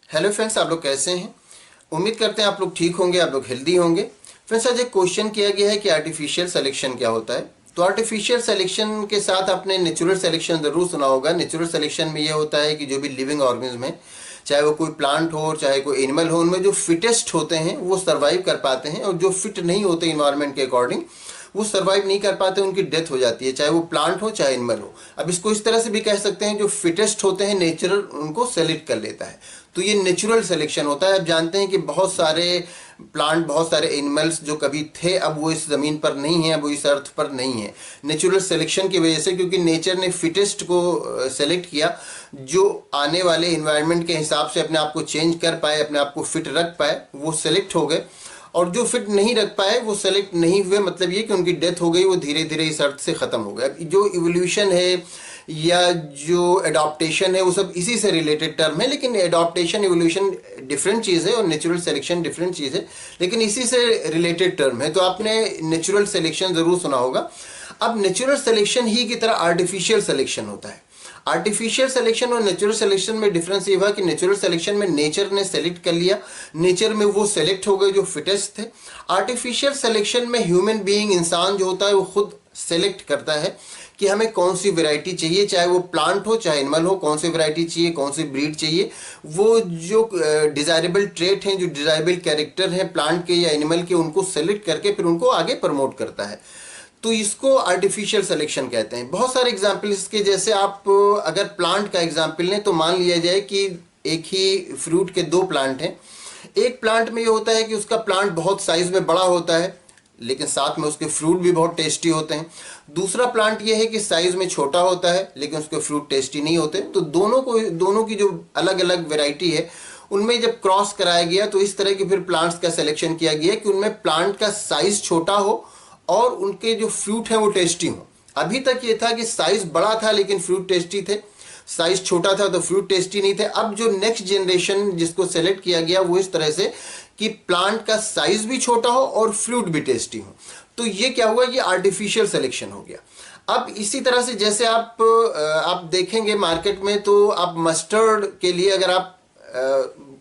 Hello friends, आप लोग कैसे हैं? उम्मीद करते हैं आप लोग ठीक होंगे, आप लोग हेल्दी होंगे। फ्रेंड्स, आज एक क्वेश्चन किया गया है कि आर्टिफिशियल सिलेक्शन क्या होता है। तो आर्टिफिशियल सिलेक्शन के साथ आपने नेचुरल सिलेक्शन ज़रूर सुना होगा। नेचुरल सिलेक्शन में ये होता है कि जो भी लिविंग ऑर्गेनिज्म है, चाहे वो कोई प्लांट हो चाहे कोई एनिमल हो, उनमें जो फिटेस्ट होते हैं वो सर्वाइव कर पाते हैं, और जो फिट नहीं होते इन्वायरमेंट के अकॉर्डिंग वो सर्वाइव नहीं कर पाते, उनकी डेथ हो जाती है, चाहे वो प्लांट हो चाहे एनिमल हो। अब इसको इस तरह से भी कह सकते हैं, जो फिटेस्ट होते हैं नेचुरल उनको सेलेक्ट कर लेता है, तो ये नेचुरल सिलेक्शन होता है। अब जानते हैं कि बहुत सारे प्लांट, बहुत सारे एनिमल्स जो कभी थे अब वो इस ज़मीन पर नहीं है, अब वो इस अर्थ पर नहीं है, नेचुरल सिलेक्शन की वजह से, क्योंकि नेचर ने फिटेस्ट को सेलेक्ट किया, जो आने वाले इन्वायरमेंट के हिसाब से अपने आप को चेंज कर पाए, अपने आप को फिट रख पाए, वो सेलेक्ट हो गए। और जो फिट नहीं रख पाए वो सेलेक्ट नहीं हुए, मतलब ये कि उनकी डेथ हो गई, वो धीरे धीरे इस अर्थ से ख़त्म हो गया। जो इवोल्यूशन है या जो एडॉप्टेशन है वो सब इसी से रिलेटेड टर्म है, लेकिन एडॉप्टेशन इवोल्यूशन डिफरेंट चीज़ है और नेचुरल सिलेक्शन डिफरेंट चीज़ है, लेकिन इसी से रिलेटेड टर्म है। तो आपने नेचुरल सिलेक्शन ज़रूर सुना होगा। अब नेचुरल सिलेक्शन ही की तरह आर्टिफिशियल सिलेक्शन होता है। आर्टिफिशियल सिलेक्शन और नेचुरल सिलेक्शन में डिफरेंस ये हुआ कि नेचुरल सिलेक्शन में नेचर ने सेलेक्ट कर लिया, नेचर में वो सेलेक्ट हो गए जो फिटेस्ट थे। आर्टिफिशियल सिलेक्शन में ह्यूमन बीइंग, इंसान जो होता है, वो खुद सेलेक्ट करता है कि हमें कौन सी वैरायटी चाहिए, चाहे वो प्लांट हो चाहे एनिमल हो, कौन सी वैरायटी चाहिए, कौन सी ब्रीड चाहिए। वो जो डिज़ायरेबल ट्रेट हैं, जो डिज़ायरेबल कैरेक्टर हैं प्लांट के या एनिमल के, उनको सेलेक्ट करके फिर उनको आगे प्रमोट करता है। तो इसको आर्टिफिशियल सिलेक्शन कहते हैं। बहुत सारे एग्जाम्पल इसके, जैसे आप अगर प्लांट का एग्जाम्पल लें तो मान लिया जाए कि एक ही फ्रूट के दो प्लांट हैं। एक प्लांट में ये होता है कि उसका प्लांट बहुत साइज में बड़ा होता है, लेकिन साथ में उसके फ्रूट भी बहुत टेस्टी होते हैं। दूसरा प्लांट ये है कि साइज में छोटा होता है लेकिन उसके फ्रूट टेस्टी नहीं होते। तो दोनों की जो अलग अलग वेराइटी है, उनमें जब क्रॉस कराया गया तो इस तरह के फिर प्लांट्स का सिलेक्शन किया गया कि उनमें प्लांट का साइज छोटा हो और उनके जो फ्रूट हैं वो टेस्टी हों। अभी तक ये था कि साइज बड़ा था लेकिन फ्रूट टेस्टी थे, साइज छोटा था तो फ्रूट टेस्टी नहीं थे। अब जो नेक्स्ट जनरेशन जिसको सेलेक्ट किया गया वो इस तरह से कि प्लांट का साइज भी छोटा हो और फ्रूट भी टेस्टी हो। तो ये क्या हुआ, ये आर्टिफिशियल सिलेक्शन हो गया। अब इसी तरह से जैसे आप देखेंगे मार्केट में, तो आप मस्टर्ड के लिए, अगर आप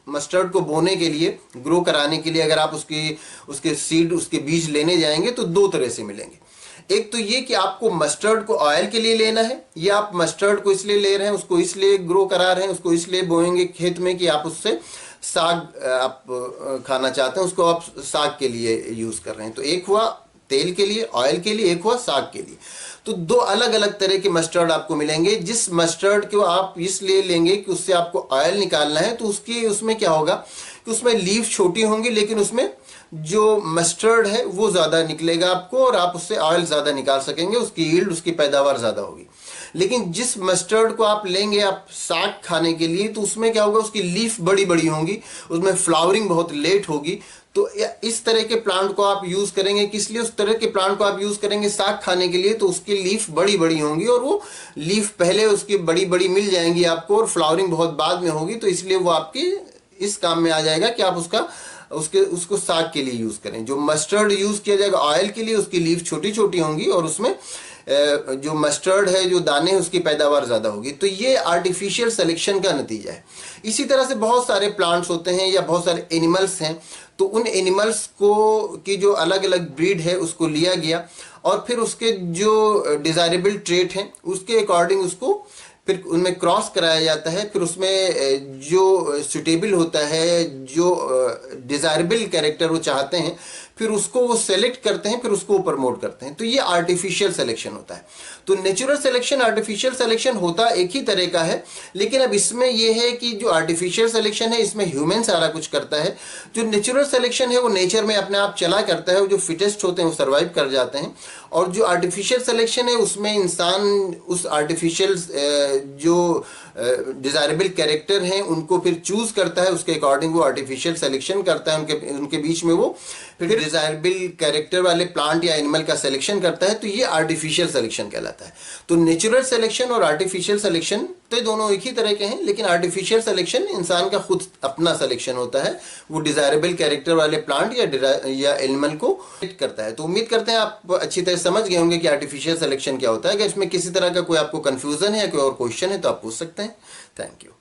मस्टर्ड को बोने के लिए, ग्रो कराने के लिए, अगर आप उसके सीड, उसके बीज लेने जाएंगे तो दो तरह से मिलेंगे। एक तो ये कि आपको मस्टर्ड को ऑयल के लिए लेना है, या आप मस्टर्ड को इसलिए ले रहे हैं, उसको इसलिए ग्रो करा रहे हैं, उसको इसलिए बोएंगे खेत में कि आप उससे साग आप खाना चाहते हैं, उसको आप साग के लिए यूज़ कर रहे हैं। तो एक हुआ तेल के लिए, ऑयल के लिए, एक हुआ साग के लिए। तो दो अलग अलग तरह के मस्टर्ड आपको मिलेंगे। जिस मस्टर्ड को आप इसलिए लेंगे कि उससे आपको ऑयल निकालना है, तो उसमें क्या होगा कि उसमें लीफ छोटी होंगी, लेकिन उसमें जो मस्टर्ड है वो ज़्यादा निकलेगा आपको, और आप उससे ऑयल ज़्यादा निकाल सकेंगे, उसकी यील्ड, उसकी पैदावार ज़्यादा होगी। लेकिन जिस मस्टर्ड को आप लेंगे आप साग खाने के लिए, तो उसमें क्या होगा, उसकी लीफ बड़ी बड़ी होंगी, उसमें फ्लावरिंग बहुत लेट होगी। तो इस तरह के प्लांट को आप यूज़ करेंगे, किस लिए उस तरह के प्लांट को आप यूज़ करेंगे साग खाने के लिए, तो उसकी लीफ बड़ी बड़ी होंगी, और वो लीफ पहले उसकी बड़ी बड़ी मिल जाएंगी आपको, और फ्लावरिंग बहुत बाद में होगी। तो इसलिए वो आपके इस काम में आ जाएगा कि आप उसको साग के लिए यूज़ करें। जो मस्टर्ड यूज़ किया जाएगा ऑयल के लिए, उसकी लीफ छोटी छोटी होंगी, और उसमें जो मस्टर्ड है, जो दाने हैं, उसकी पैदावार ज़्यादा होगी। तो ये आर्टिफिशियल सिलेक्शन का नतीजा है। इसी तरह से बहुत सारे प्लांट्स होते हैं या बहुत सारे एनिमल्स हैं, तो उन एनिमल्स की जो अलग अलग ब्रीड है उसको लिया गया, और फिर उसके जो डिज़ायरेबल ट्रेट हैं उसके अकॉर्डिंग उसको फिर उनमें क्रॉस कराया जाता है। फिर उसमें जो सुटेबल होता है, जो डिज़ायरेबल कैरेक्टर वो चाहते हैं, फिर उसको वो सेलेक्ट करते हैं, फिर उसको प्रमोट करते हैं। तो ये आर्टिफिशियल सिलेक्शन होता है। तो नेचुरल सिलेक्शन, आर्टिफिशियल सिलेक्शन होता एक ही तरह का है, लेकिन अब इसमें यह है कि जो आर्टिफिशियल सिलेक्शन है इसमें ह्यूमन सारा कुछ करता है। जो नेचुरल सिलेक्शन है वो नेचर में अपने आप चला करता है, वो जो फिटेस्ट होते हैं वो सर्वाइव कर जाते हैं। और जो आर्टिफिशियल सिलेक्शन है उसमें इंसान उस आर्टिफिशियल जो डिज़ायरेबल कैरेक्टर हैं उनको फिर चूज़ करता है, उसके अकॉर्डिंग वो आर्टिफिशियल सिलेक्शन करता है, उनके बीच में वो फिर डिज़ायरेबल कैरेक्टर वाले प्लांट या एनिमल का सिलेक्शन करता है। तो ये आर्टिफिशियल सिलेक्शन कहलाता है। तो नेचुरल सिलेक्शन और आर्टिफिशियल सिलेक्शन तो दोनों एक ही तरह के हैं, लेकिन आर्टिफिशियल सिलेक्शन इंसान का खुद अपना सिलेक्शन होता है, वो डिज़ायरेबल कैरेक्टर वाले प्लांट या एनिमल को सेलेक्ट करता है। तो उम्मीद करते हैं आप अच्छी तरह समझ गए होंगे कि आर्टिफिशियल सिलेक्शन क्या होता है। अगर इसमें किसी तरह का कोई आपको कन्फ्यूजन है या कोई और क्वेश्चन है तो आप पूछ सकते हैं। Thank you.